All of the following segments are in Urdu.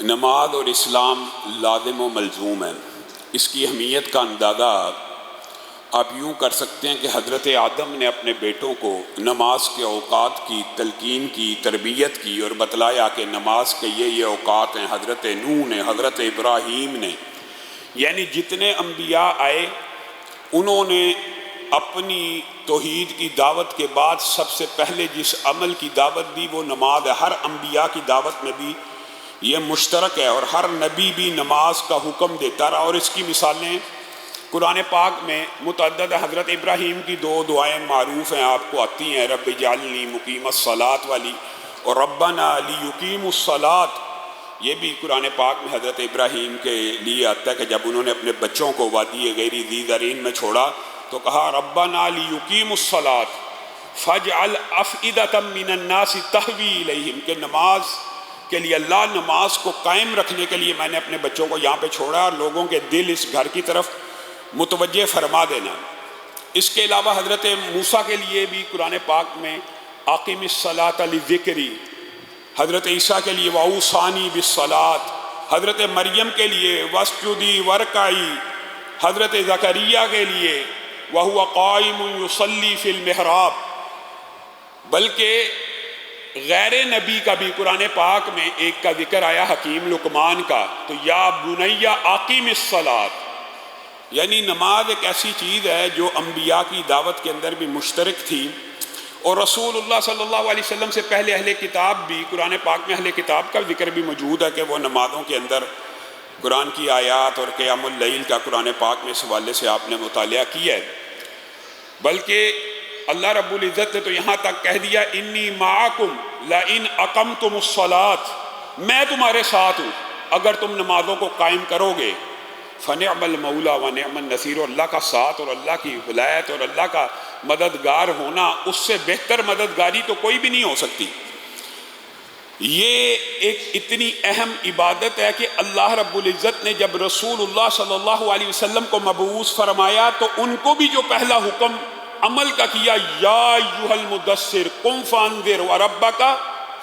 نماز اور اسلام لازم و ملزوم ہے۔ اس کی اہمیت کا اندازہ آپ یوں کر سکتے ہیں کہ حضرت آدم نے اپنے بیٹوں کو نماز کے اوقات کی تلقین کی، تربیت کی اور بتلایا کہ نماز کے یہ اوقات ہیں۔ حضرت نوح نے، حضرت ابراہیم نے، یعنی جتنے انبیاء آئے انہوں نے اپنی توحید کی دعوت کے بعد سب سے پہلے جس عمل کی دعوت دی وہ نماز ہے۔ ہر انبیاء کی دعوت میں بھی یہ مشترک ہے اور ہر نبی بھی نماز کا حکم دیتا رہا، اور اس کی مثالیں قرآن پاک میں متعدد۔ حضرت ابراہیم کی دو دعائیں معروف ہیں، آپ کو آتی ہیں، رب اجعلنی مقیم الصلاۃ والی اور ربنا لیقیموا الصلاۃ۔ یہ بھی قرآن پاک میں حضرت ابراہیم کے لیے آتا ہے کہ جب انہوں نے اپنے بچوں کو وادی غیر ذی زرعین میں چھوڑا تو کہا ربنا لیقیموا الصلاۃ فاجعل افئدۃ من الناس تہوی الیہم، کہ نماز کے لیے اللہ نماز کو قائم رکھنے کے لیے میں نے اپنے بچوں کو یہاں پہ چھوڑا اور لوگوں کے دل اس گھر کی طرف متوجہ فرما دینا۔ اس کے علاوہ حضرت موسیٰ کے لیے بھی قرآن پاک میں اقم الصلاۃ لذکری، حضرت عیسیٰ کے لیے واوصانی بالصلاۃ، حضرت مریم کے لیے واسجدی وارکعی، حضرت زکریا کے لیے وہو قائم یصلی فی المحراب۔ بلکہ غیر نبی کا بھی قرآن پاک میں ایک کا ذکر آیا، حکیم لقمان کا، تو یا بنی اقم الصلاۃ، یعنی نماز ایک ایسی چیز ہے جو انبیاء کی دعوت کے اندر بھی مشترک تھی، اور رسول اللہ صلی اللہ علیہ وسلم سے پہلے اہل کتاب بھی، قرآن پاک میں اہل کتاب کا ذکر بھی موجود ہے کہ وہ نمازوں کے اندر قرآن کی آیات اور قیام اللیل کا قرآن پاک میں اس حوالے سے آپ نے مطالعہ کیا ہے۔ بلکہ اللہ رب العزت نے تو یہاں تک کہہ دیا انی معکم لئن اقمتم الصلاۃ، میں تمہارے ساتھ ہوں اگر تم نمازوں کو قائم کرو گے۔ فنعم المولا ونعم النصیر، اور اللہ کا ساتھ اور اللہ کی ولایت اور اللہ کا مددگار ہونا، اس سے بہتر مددگاری تو کوئی بھی نہیں ہو سکتی۔ یہ ایک اتنی اہم عبادت ہے کہ اللہ رب العزت نے جب رسول اللہ صلی اللہ علیہ وسلم کو مبعوث فرمایا تو ان کو بھی جو پہلا حکم عمل کا کیا، یا ایھا المدثر قم فانذر وربک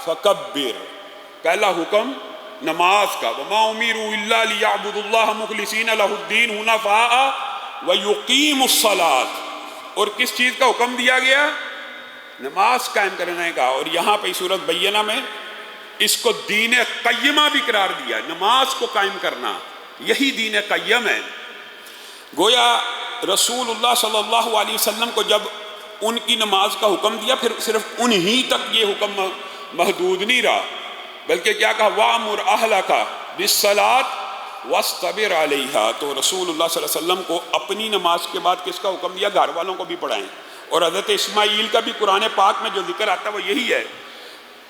فکبر، پہلا حکم نماز کا، وما امروا الا لیعبدوا اللہ مخلصین لہ الدین حنفاء ویقیموا الصلاۃ۔ اور کس چیز کا حکم دیا گیا؟ نماز قائم کرنے کا۔ اور یہاں پہ سورۃ بینہ میں اس کو دین قیمہ بھی قرار دیا، نماز کو قائم کرنا یہی دین قیم ہے۔ گویا رسول اللہ صلی اللہ علیہ وسلم کو جب ان کی نماز کا حکم دیا پھر صرف انہی تک یہ حکم محدود نہیں رہا، بلکہ کیا کہا وَأْمُرْ أَهْلَكَ بِالصَّلَاةِ وَاصْطَبِرْ عَلَيْهَا، تو رسول اللہ صلی اللہ علیہ وسلم کو اپنی نماز کے بعد کس کا حکم دیا؟ گھر والوں کو بھی پڑھائیں۔ اور حضرت اسماعیل کا بھی قرآن پاک میں جو ذکر آتا ہے وہ یہی ہے،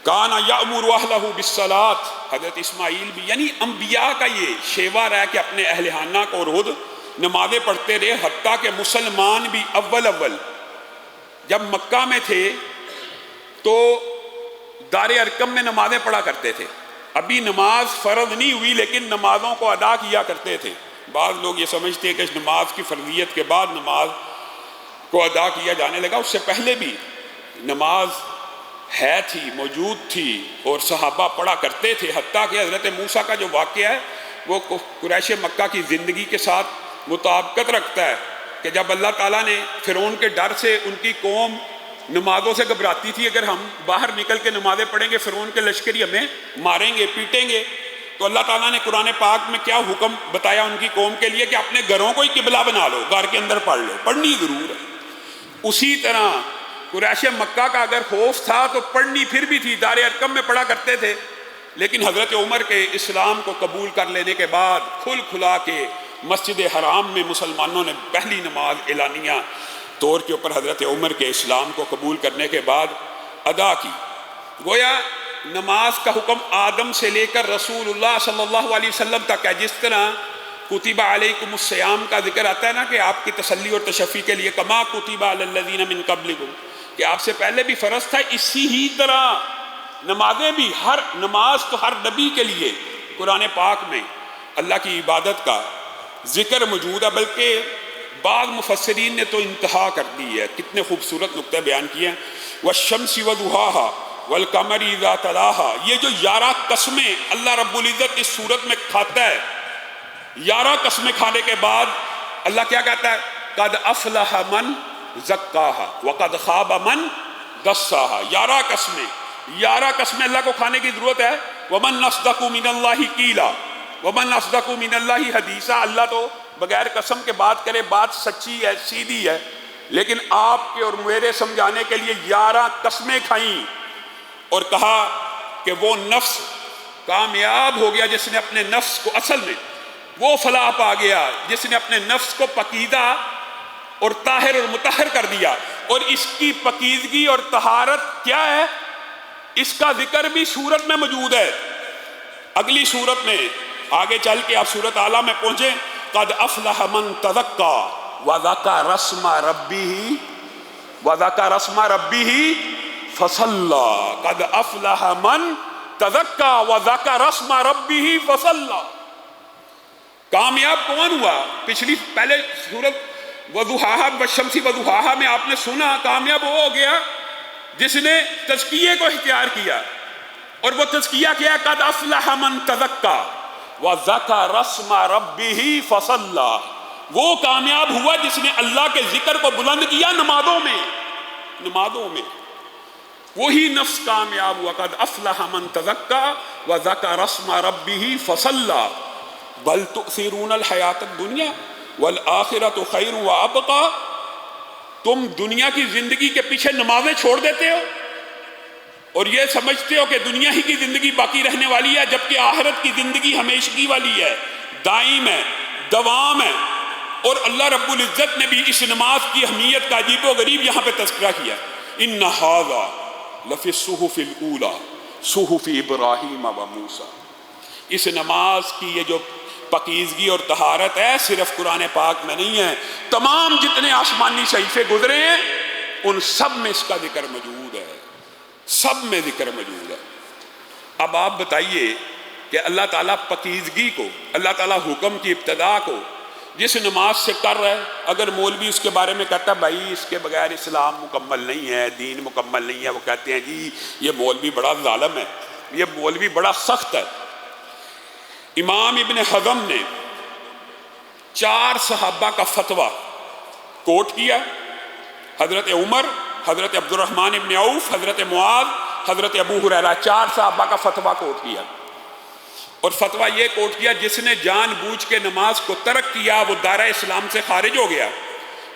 کَانَ يَأْمُرُ أَهْلَهُ بِالصَّلَاةِ، حضرت اسماعیل بھی، یعنی انبیاء کا یہ شیوا رہا کہ اپنے اہل خانہ کو روز نمازیں پڑھتے رہے، حتیٰ کہ مسلمان بھی اول جب مکہ میں تھے تو دار ارقم میں نمازیں پڑھا کرتے تھے۔ ابھی نماز فرض نہیں ہوئی لیکن نمازوں کو ادا کیا کرتے تھے۔ بعض لوگ یہ سمجھتے ہیں کہ نماز کی فرضیت کے بعد نماز کو ادا کیا جانے لگا، اس سے پہلے بھی نماز ہے تھی، موجود تھی اور صحابہ پڑھا کرتے تھے، حتیٰ کہ حضرت موسیٰ کا جو واقعہ ہے وہ قریش مکہ کی زندگی کے ساتھ مطابقت رکھتا ہے کہ جب اللہ تعالیٰ نے فرعون کے ڈر سے ان کی قوم نمازوں سے گھبراتی تھی، اگر ہم باہر نکل کے نمازیں پڑھیں گے فرعون کے لشکری ہمیں ماریں گے پیٹیں گے، تو اللہ تعالیٰ نے قرآن پاک میں کیا حکم بتایا ان کی قوم کے لیے کہ اپنے گھروں کو ہی قبلہ بنا لو، گھر کے اندر پڑھ لو، پڑھنی ضرور ہے۔ اسی طرح قریش مکہ کا اگر خوف تھا تو پڑھنی پھر بھی تھی، دار ارقم میں پڑھا کرتے تھے، لیکن حضرت عمر کے اسلام کو قبول کر لینے کے بعد کھل کھلا کے مسجد حرام میں مسلمانوں نے پہلی نماز اعلانیہ طور کے اوپر حضرت عمر کے اسلام کو قبول کرنے کے بعد ادا کی۔ گویا نماز کا حکم آدم سے لے کر رسول اللہ صلی اللہ علیہ وسلم تک ہے۔ جس طرح کتب علیکم الصیام کا ذکر آتا ہے نا کہ آپ کی تسلی اور تشفی کے لیے، کما کتب علی الذین من قبلکم، کہ آپ سے پہلے بھی فرض تھا، اسی ہی طرح نمازیں بھی، ہر نماز تو ہر نبی کے لیے قرآن پاک میں اللہ کی عبادت کا ذکر موجود ہے، بلکہ بعض مفسرین نے تو انتہا کر دی ہے۔ کتنے خوبصورت نقطے بیان کیے ہیں، والشمس وضحاها والقمر اذا تلاہا، یہ جو 11 قسمیں اللہ رب العزت اس صورت میں کھاتا ہے، 11 قسمیں کھانے کے بعد اللہ کیا کہتا ہے؟ قد افلح من زکاہا وقد خاب من دساہا۔ 11 قسمیں اللہ کو کھانے کی ضرورت ہے۔ ومن اصدق من اللہ قیلا ومن اصدق من اللہ حدیثا، اللہ تو بغیر قسم کے بات کرے، بات سچی ہے، سیدھی ہے، لیکن آپ کے اور میرے سمجھانے کے لیے 11 قسمیں کھائیں اور کہا کہ وہ نفس کامیاب ہو گیا جس نے اپنے نفس کو، اصل میں وہ فلاح پا گیا جس نے اپنے نفس کو پکیدہ اور طاہر اور مطہر کر دیا۔ اور اس کی پکیزگی اور طہارت کیا ہے؟ اس کا ذکر بھی سورت میں موجود ہے۔ اگلی سورت میں آگے چل کے آپ سورت اعلیٰ میں پہنچیں، قد افلح من تزکا وذکر اسم ربہ فصلی۔ قد افلح من تزکا وذکر اسم ربہ فصلی۔ کامیاب کون ہوا؟ پہلے سورت وضحاہا والشمس وضحاہا میں آپ نے سنا کامیاب وہ ہو گیا جس نے تزکیے کو اختیار کیا، اور وہ تزکیہ کیا؟ قد افلح من تزکا وذکر اسم ربہ فصلی۔ وہ کامیاب ہوا جس نے اللہ کے ذکر کو بلند کیا نمازوں میں، وہی نفس کامیاب ہوا۔ قد افلح من تزکا وذکر اسم ربہ فصلی بل تؤثرون الحیات الدنیا والآخرۃ خیر وابقی۔ تم دنیا کی زندگی کے پیچھے نمازیں چھوڑ دیتے ہو اور یہ سمجھتے ہو کہ دنیا ہی کی زندگی باقی رہنے والی ہے، جبکہ آخرت کی زندگی ہمیشگی والی ہے، دائم ہے، دوام ہے۔ اور اللہ رب العزت نے بھی اس نماز کی اہمیت کا عجیب و غریب یہاں پہ تذکرہ کیا۔ ان ھذا لفی الصحف الاولی صحف ابراہیم و موسیٰ۔ اس نماز کی یہ جو پاکیزگی اور طہارت ہے صرف قرآن پاک میں نہیں ہے، تمام جتنے آسمانی صحیفے گزرے ہیں ان سب میں اس کا ذکر موجود ہے، سب میں ذکر موجود ہے۔ اب آپ بتائیے کہ اللہ تعالیٰ پاکیزگی کو، اللہ تعالیٰ حکم کی ابتدا کو جس نماز سے کر رہا ہے، اگر مولوی اس کے بارے میں کہتا ہے بھائی اس کے بغیر اسلام مکمل نہیں ہے، دین مکمل نہیں ہے، وہ کہتے ہیں جی یہ مولوی بڑا ظالم ہے، یہ مولوی بڑا سخت ہے۔ امام ابن حزم نے 4 صحابہ کا فتویٰ کوٹ کیا، حضرت عمر، حضرت عبد الرحمن ابن عوف، حضرت معاذ، حضرت ابو ہریرہ، 4 صحابہ کا فتویٰ کوٹ کیا، اور فتویٰ یہ کوٹ کیا جس نے جان بوجھ کے نماز کو ترک کیا وہ دائرہ اسلام سے خارج ہو گیا۔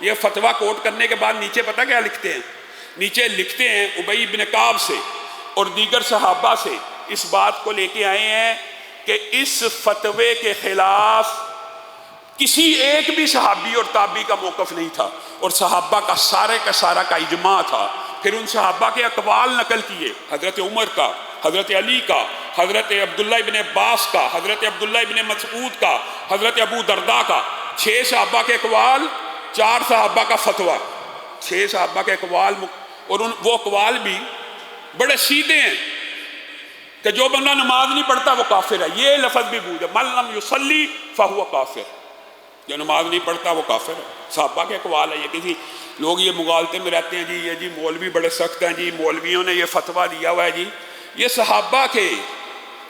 یہ فتویٰ کوٹ کرنے کے بعد نیچے پتہ کیا لکھتے ہیں؟ نیچے لکھتے ہیں ابی بن کعب سے اور دیگر صحابہ سے اس بات کو لے کے آئے ہیں کہ اس فتوے کے خلاف کسی ایک بھی صحابی اور تابعی کا موقف نہیں تھا، اور صحابہ کا سارے کا سارا کا اجماع تھا۔ پھر ان صحابہ کے اقوال نقل کیے، حضرت عمر کا، حضرت علی کا، حضرت عبداللہ ابن عباس کا، حضرت عبداللہ ابن مسعود کا، حضرت ابو درداء کا، 6 صحابہ کے اقوال، 4 صحابہ کا فتویٰ، 6 صحابہ کے اقوال، اور وہ اقوال بھی بڑے سیدھے ہیں کہ جو بندہ نماز نہیں پڑھتا وہ کافر ہے۔ یہ لفظ بھی بوجھے، من لم یصلی فہو کافر، جو نماز نہیں پڑھتا وہ کافر ہے۔ صحابہ کے اقوال ہے، یہ کسی لوگ یہ مغالطے میں رہتے ہیں جی یہ جی مولوی بڑے سخت ہیں جی، مولویوں نے یہ فتویٰ دیا ہوا ہے جی، یہ صحابہ کے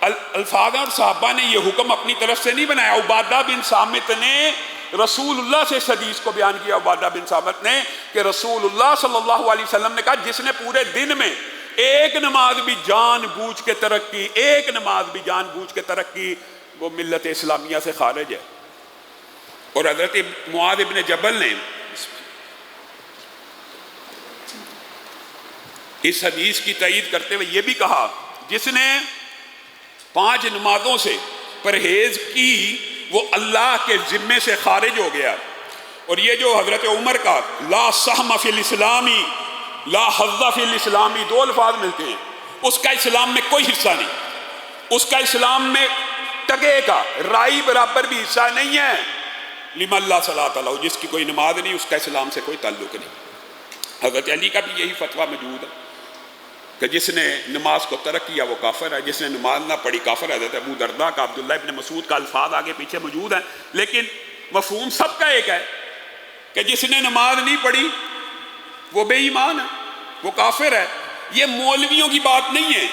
الفاظ ہیں، اور صحابہ نے یہ حکم اپنی طرف سے نہیں بنایا۔ عبادہ بن صامت نے رسول اللہ سے اس حدیث کو بیان کیا، عبادہ بن صامت نے، کہ رسول اللہ صلی اللہ علیہ وسلم نے کہا جس نے پورے دن میں ایک نماز بھی جان بوجھ کے ترک کی، ایک نماز بھی جان بوجھ کے ترک کی، وہ ملت اسلامیہ سے خارج ہے۔ اور حضرت معاذ ابن جبل نے اس حدیث کی تائید کرتے ہوئے یہ بھی کہا جس نے 5 نمازوں سے پرہیز کی وہ اللہ کے ذمے سے خارج ہو گیا۔ اور یہ جو حضرت عمر کا لا سہم فی الاسلامی لا حظ فی الاسلامی 2 الفاظ ملتے ہیں، اس کا اسلام میں کوئی حصہ نہیں، اس کا اسلام میں ٹگے کا رائی برابر بھی حصہ نہیں ہے۔ لمن لا صلاۃ لہ، جس کی کوئی نماز نہیں اس کا اسلام سے کوئی تعلق نہیں۔ حضرت علی کا بھی یہی فتویٰ موجود ہے کہ جس نے نماز کو ترک کیا وہ کافر ہے، جس نے نماز نہ پڑھی کافر ہے۔ حضرت ابو درداء کا، عبداللہ ابن مسعود کا الفاظ آگے پیچھے موجود ہیں، لیکن مفہوم سب کا ایک ہے کہ جس نے نماز نہیں پڑھی وہ بے ایمان ہے، وہ کافر ہے۔ یہ مولویوں کی بات نہیں ہے،